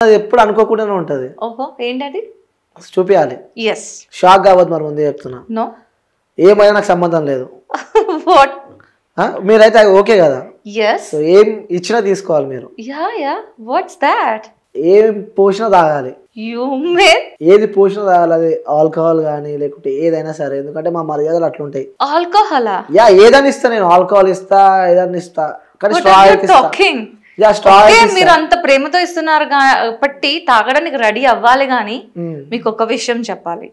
అది ఎప్పుడు అనుకోకుండానే ఉంటది. ఓహో ఏంటది? చూపియాలి. yes షాక్ కావద్దు మరి ముందే చెప్తున్నా. no ఏమైనా నాకు సంబంధం లేదు. what మీరైతే ఓకే కదా? yes సో ఏం ఇచ్చినా తీసుకోవాలి మీరు. yeah what's that? ఏం పోషణ తాగాలి. you mean ఏది పోషణ తాగాలి, అది ఆల్కహాల్ కానీ లేకుంటే ఏదైనా సరే, ఎందుకంటే మా మర్యాదలు అట్లుంటాయి. alcohol యా ఏదైనా ఇస్తా, నేను ఆల్కహాల్ ఇస్తా, ఏదన్నా ఇస్తా, కానీ what స్ట్రా are you అయితే ఇస్తా. talking? యా స్ట్రా ఓకే అయితే మీరు అంత ప్రేమతో ఇస్తున్నారు కాబట్టి తాగడానికి రెడీ అవ్వాలి గానీ మీకు ఒక విషయం చెప్పాలి.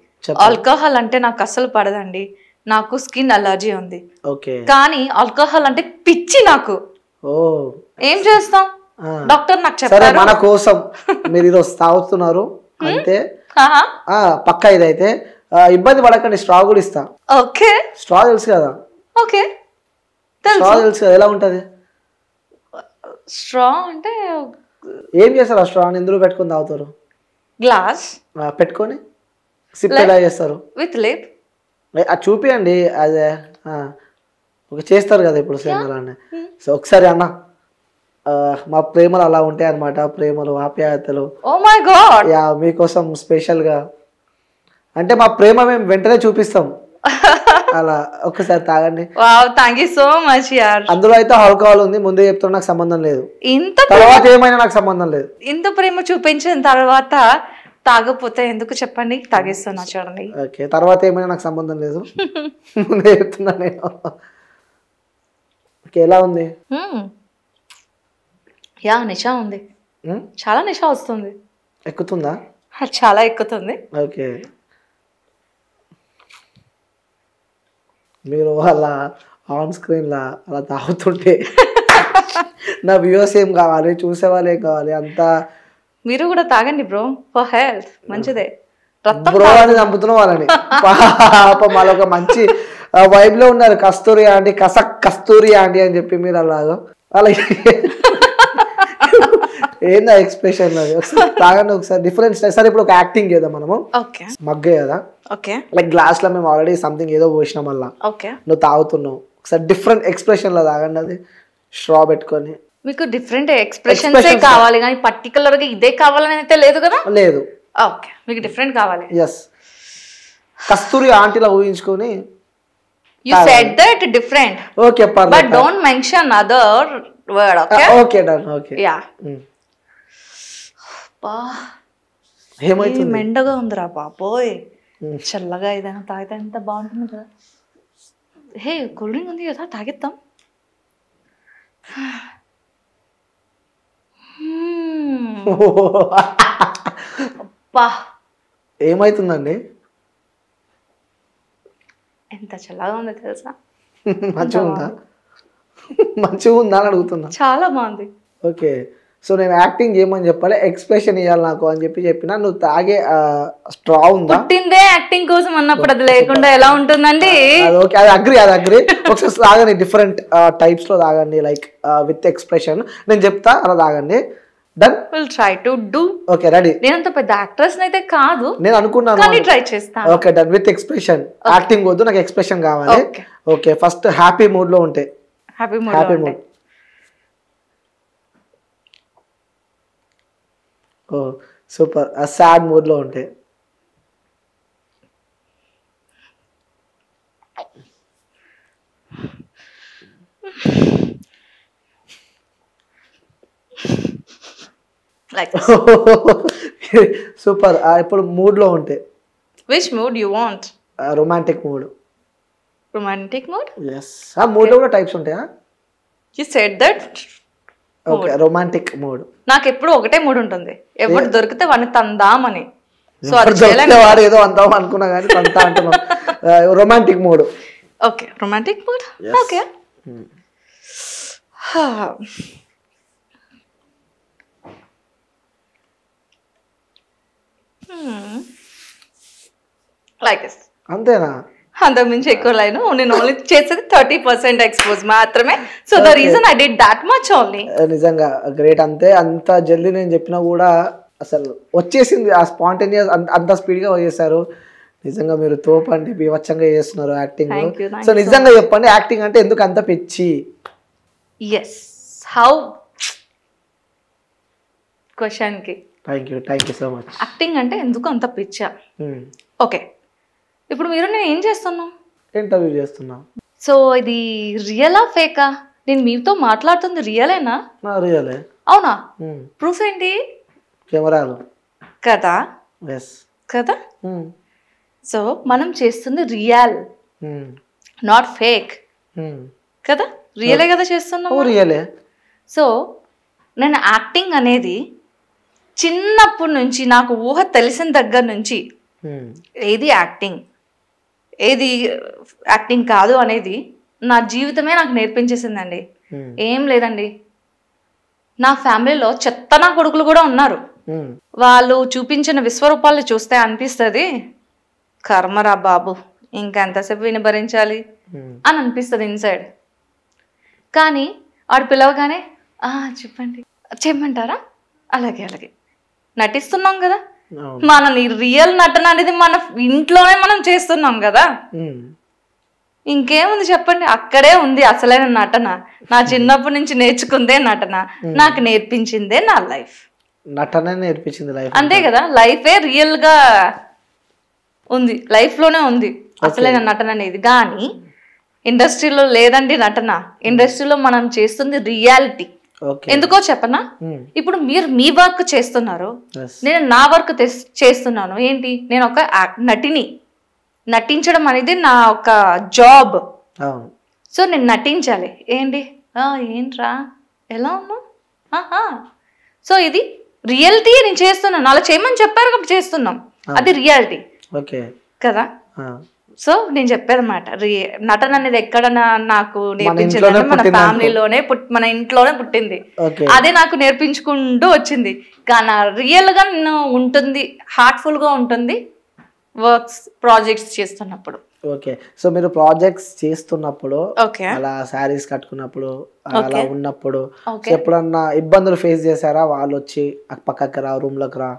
ఆల్కహాల్ అంటే నాకు అస్సలు పడదండి. నాకు స్కిన్ అలర్జీ ఉంది. ఓకే కానీ ఆల్కహాల్ అంటే పిచ్చి నాకు. ఓ ఏం చేస్తాం? డాక్టర్ నాకు సరే చెప్పారు. మన కోసం మీరు ఈరోజు తాగుతున్నారు అంతే. పక్కా ఇదైతే ఇబ్బంది పడకండి, స్ట్రా కూడా ఇస్తా. ఓకే స్ట్రా తెలుసు కదా? ఓకే స్ట్రా తెలుసు కదా, ఎలా ఉంటది? స్ట్రా అంటే ఏం చేస్తారు? ఆ స్ట్రా ఎందులో పెట్టుకొని తాగుతారు? గ్లాస్ పెట్టుకొని సిప్ ఎలా చేస్తారు? With lip. అది చూపియండి. అదే ఒక చేస్తారు కదా ఇప్పుడు సేమ్ అలానే. సో ఒకసారి అన్న, మా ప్రేమలు అలా ఉంటాయి అన్నమాట, ప్రేమలు ఆప్యాయతలు. Oh my God. యా మీకోసం స్పెషల్గా, అంటే మా ప్రేమ మేము వెంటనే చూపిస్తాం. అలా ఒక్కసారి తాగండి. Wow thank you so much యార్. అందులో అయితే ఆల్కహాల్ ఉంది, ముందే చెప్తున్నా నాకు సంబంధం లేదు. ఇంత తర్వాత ఏమైనా నాకు సంబంధం లేదు. ఇంత ప్రేమ చూపించిన తర్వాత తాగపోతే ఎందుకు చెప్పండి? తాగేస్తున్నా చూడండి. ఓకే తర్వాత ఏమైనా నాకు సంబంధం లేదు, ముందే చెప్తున్నా నేను. ఓకే ఎలా ఉంది? యా నిషా ఉంది, చాలా నిషా వస్తుంది. ఎక్కుతుందా? చాలా ఎక్కుతుంది. ఓకే మీరు అలా ఆన్ స్క్రీన్లా అలా తాగుతుంటే నా వ్యూవర్స్ ఏం కావాలి, చూసే వాళ్ళు ఏం కావాలి, అంతా మీరు కూడా తాగండి బ్రో, ఫర్ హెల్త్ మంచిదే. బ్రో అని చంపుతున్న వాళ్ళని పాపం వాళ్ళు ఒక మంచి వైబ్ లో ఉన్నారు. కస్తూరి ఆంటీ, కస్తూరి ఆంటీ అని చెప్పి మీరు అలాగా అలా ఏందా ఎక్స్ప్రెషన్ అది? ఒకసారి తాగండి, ఒకసారి డిఫరెన్స్. సరే ఇప్పుడు ఒక యాక్టింగ్ చేద్దాం మనము. మగ్గే కదా, లైక్ గ్లాస్ లో మేము ఆల్రెడీ సంథింగ్ ఏదో పోసినాం, మళ్ళా నువ్వు తాగుతున్నావు, ఒకసారి డిఫరెంట్ ఎక్స్ప్రెషన్ లో తాగండి. అది స్ట్రా పెట్టుకొని. మీకు డిఫరెంట్ ఎక్స్ప్రెషన్స్ కావాలి కానీ పర్టికులర్ గా ఇదే కావాలని అయితే లేదు కదా? లేదు. ఓకే మీకు డిఫరెంట్ కావాలి. ఎస్ కస్తూరి ఆంటీలా ఊహించుకొని. You said that different. Okay, pardon. But don't mention other word, okay? Okay, done. Okay. Yeah. బా ఏమైతుంది? మెండగా ఉందిరా బాబోయ్. చల్లగా ఏదైనా తాగితే ఎంత బాగుంటుంది కదా. హే కూల్ డ్రింక్ ఉంది కదా, తాగిద్దాం. అబ్బా ఏమైతుందండి? ఎంత చల్లగా ఉందో తెలుసా? మంచిగా ఉందా? మంచిగా ఉందా అని అడుగుతున్నా. చాలా బాగుంది. ఓకే సో నేను యాక్టింగ్ చేయమని చెప్పాలి, ఎక్స్ప్రెషన్ ఇవ్వాలి నాకు అని చెప్పినా. నువ్వు తాగే స్ట్రా ఉందా? పుట్టిందే యాక్టింగ్ కోసం అన్నప్పుడు అది లేకుండా ఎలా ఉంటుందండి? ఓకే అది అగ్రి ఒకసారి తాగండి, డిఫరెంట్ టైప్స్ లో తాగండి, లైక్ విత్ ఎక్స్ప్రెషన్. నేను చెప్తా అలా తాగండి. Done. Will try to do. Okay ready. నేను అంత పెద్ద యాక్ట్రెస్ అయితే కాదు, నేను అనుకున్నాను, కానీ ట్రై చేస్తాను. Okay done. With expression. Acting వద్దు, నాకు ఎక్స్ప్రెషన్ కావాలి. ఓకే ఫస్ట్ హ్యాపీ మూడ్ లో ఉంటే. Happy mood. Oh super. Sad mood లో ఉంటే. సూపర్. ఇప్పుడు మూడ్ లో ఉంటే. Which mood you want? Romantic mood. Romantic mood? yes. ఆ మూడ్ లో కూడా టైప్స్ ఉంటాయా? you said that. Okay romantic mood. నాకు ఎప్పుడు ఒకటే మూడ్ ఉంటుంది, ఎవరు దొరికితే వాడిని తందామని. సో అది వాడు ఏదో అందాం అనుకున్నా కానీ తంతా అంటున్నాం. Romantic mood. Okay romantic mood. Okay like this. అంతేనా? అంతకు మించి ఎక్కువ లైన్ నేను ఓన్లీ చేసేది 30% ఎక్స్పోజ్ మాత్రమే. So the reason I did that much only. నిజంగా గ్రేట్. అంత జల్దీ నేను చెప్పినా కూడా అసలు వచ్చేసింది, ఆ స్పాంటేనియస్ అంత స్పీడ్గా చేశారు. నిజంగా మీరు తోపండి, బీవచ్చంగా చేస్తున్నారు యాక్టింగ్. సో నిజంగా చెప్పండి, యాక్టింగ్ అంటే ఎందుకు అంత పిచ్చి? ఎస్ హౌ క్వశ్చన్కి thank you so much. Acting అంటే ఎందుకు అంత పిచ్చా? ఓకే, ఇప్పుడు మీరు నేను ఏం చేస్తున్నాం? ఇంటర్వ్యూ చేస్తున్నా. సో ఇది రియలా ఫేకా? నేను మీతో మాట్లాడుతుంది రియలేనా? రియలే. అవునా? ప్రూఫ్ ఏంటి? కెమెరాలు కదా కదా. సో మనం చేస్తుంది రియల్, నాట్ ఫేక్ కదా. రియలే కదా చేస్తున్నాం. రియలే. సో నేను యాక్టింగ్ అనేది చిన్నప్పటి నుంచి నాకు ఊహ తెలిసిన దగ్గర నుంచి ఏది యాక్టింగ్ ఏది యాక్టింగ్ కాదు అనేది నా జీవితమే నాకు నేర్పించేసిందండి. ఏం లేదండి, నా ఫ్యామిలీలో చెత్త నా కొడుకులు కూడా ఉన్నారు. వాళ్ళు చూపించిన విశ్వరూపాలు చూస్తే అనిపిస్తుంది కర్మరా బాబు, ఇంకెంతసేపు వినభరించాలి అని అనిపిస్తుంది ఇన్సైడ్. కానీ ఆడు పిలవగానే చెప్పండి చెప్పమంటారా, అలాగే అలాగే నటిస్తున్నాం కదా. మన రియల్ నటన అనేది మన ఇంట్లోనే మనం చేస్తున్నాం కదా. ఇంకేముంది చెప్పండి, అక్కడే ఉంది అసలైన నటన. నా చిన్నప్పటి నుంచి నేర్చుకుందే నటన, నాకు నేర్పించిందే నా లైఫ్. నటనే నేర్పించింది లైఫ్. అంతే కదా, లైఫే రియల్ గా ఉంది, లైఫ్ లోనే ఉంది అసలైన నటన అనేది. కానీ ఇండస్ట్రీలో లేదండి నటన. ఇండస్ట్రీలో మనం చేస్తుంది రియాలిటీ. ఎందుకో చెప్పనా? ఇప్పుడు మీరు మీ వర్క్ చేస్తున్నారు, నేను నా వర్క్ చేస్తున్నాను. ఏంటి, నేను ఒక నటిని. నటించడం అనేది నా ఒక జాబ్. సో నేను నటించాలి. ఏంటి ఏంట్రా ఎలా ఉన్నావు, సో ఇది రియాలిటీ. నేను చేస్తున్నాను, అలా చేయమని చెప్పారు కాబట్టి చేస్తున్నాం, అది రియాలిటీ కదా. సో నేను చెప్పేదన్నమాట, నటన అనేది ఎక్కడ నాకు నేర్పించింది అంటే మన ఫ్యామిలీలోనే మన ఇంట్లోనే పుట్టింది. అదే నాకు నేర్పించుకుంటూ వచ్చింది. కానీ రియల్ గా ఉంటుంది, హార్ట్ఫుల్ గా ఉంటుంది వర్క్స్ ప్రాజెక్ట్స్ చేస్తున్నప్పుడు. ఓకే, సో మీరు ప్రాజెక్ట్స్ చేస్తున్నప్పుడు అలా శారీస్ కట్టుకున్నప్పుడు అలా ఉన్నప్పుడు ఎప్పుడన్నా ఇబ్బందులు ఫేస్ చేశారా? వాళ్ళు వచ్చి పక్కకి రా, రూమ్ లోకి రా,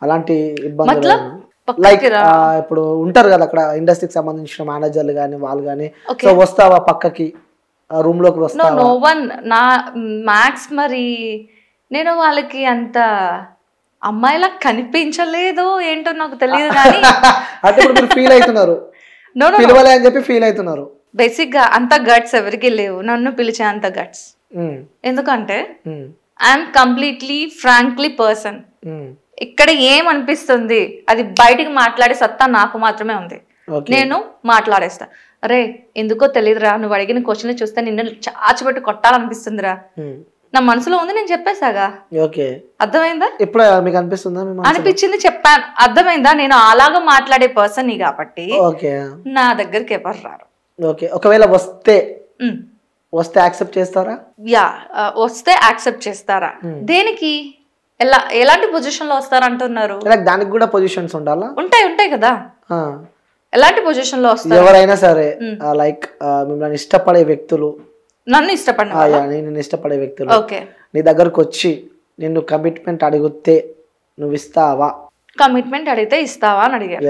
అలాంటి ఇబ్బందులు? లైక్ ఇప్పుడు ఉంటారు కదా అక్కడ ఇండస్ట్రీకి సంబంధించిన మేనేజర్లు కానీ వాళ్ళు కానీ, సో వస్తావా పక్కకి, రూమ్ లోకి వస్తావా? No one. నా మ్యాక్స్ మరి నేను వాళ్ళకి అంత అమ్మాయిలా కనిపించలేదు ఏంటో నాకు తెలియదు కానీ అంటే మీరు ఫీల్ అవుతున్నారు, పిలవలే అని చెప్పి ఫీల్ అవుతున్నారు. బేసిక్ గా అంత గట్స్ ఎవరికి లేవు నన్ను పిలిచే అంత గట్స్. ఎందుకంటే ఐఎమ్ కంప్లీట్లీ ఫ్రాంక్లీ పర్సన్. ఇక్కడ ఏమనిపిస్తుంది అది బయటికి మాట్లాడే సత్తా నాకు మాత్రమే ఉంది. నేను మాట్లాడేస్తా. అరే ఎందుకో తెలియదురా, నువ్వు అడిగిన క్వశ్చన్ చూస్తే నిన్ను చాచిపెట్టి కొట్టాలనిపిస్తుందిరా, నా మనసులో ఉంది, నేను చెప్పేసాగా. అర్థమైందా? ఇప్పుడు మీకు అనిపిస్తుందా? అనిపించింది, చెప్పాను. అర్థమైందా? నేను అలాగా మాట్లాడే పర్సన్ కాబట్టి నా దగ్గరికి ఎవరు రారు. ఒకవేళ వస్తే యాక్సెప్ట్ చేస్తారా? యా, వస్తే యాక్సెప్ట్ చేస్తారా? దేనికి, ఎలాంటి పొజిషన్ లో వస్తారంటున్నారు? దానికి కూడా పొజిషన్స్ ఉండాలా? ఉంటాయి కదా. ఎలాంటి పొజిషన్ లో వస్తారు? ఎవరైనా సరే లైక్ మిమ్మల్ని ఇష్టపడే వ్యక్తులు, నన్ను ఇష్టపడే వ్యక్తులు నీ దగ్గరకు వచ్చి నిన్ను కమిట్మెంట్ అడిగితే నువ్వు ఇస్తావా? కమిట్మెంట్ అడిగితే ఇస్తావా అని అడిగారు.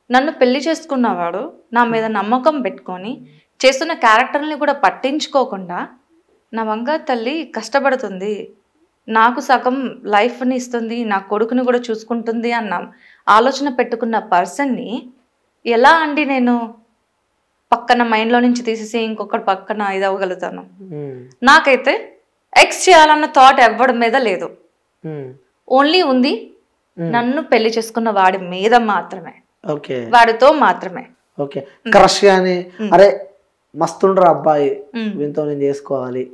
నన్ను పెళ్లి చేసుకున్నవాడు నా మీద నమ్మకం పెట్టుకొని చేస్తున్న క్యారెక్టర్ని కూడా పట్టించుకోకుండా నా వంగ తల్లి కష్టపడుతుంది, నాకు సగం లైఫ్ని ఇస్తుంది, నా కొడుకుని కూడా చూసుకుంటుంది అన్న ఆలోచన పెట్టుకున్న పర్సన్ని ఎలా అండి నేను పక్కన మైండ్లో నుంచి తీసేసి ఇంకొకటి పక్కన ఇది అవ్వగలుగుతాను? నాకైతే ఎక్స్ చేయాలన్న థాట్ ఎవ్వడి మీద లేదు. ఓన్లీ ఉంది నన్ను పెళ్లి చేసుకున్న వాడి మీద మాత్రమే, వాడితో మాత్రమే. క్రష్ గాని అరే మస్తుండ్రా అబ్బాయి వీంతో నేను చేసుకోవాలి,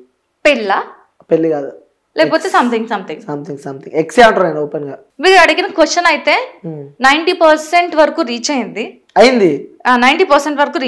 పెళ్లి కాదు లేకపోతే సంథింగ్ ఎక్స్ అంటారు ఓపెన్ గా. మీరు అడిగిన క్వశ్చన్ అయితే 90% వరకు రీచ్ అయింది. 90% వరకు రీచ్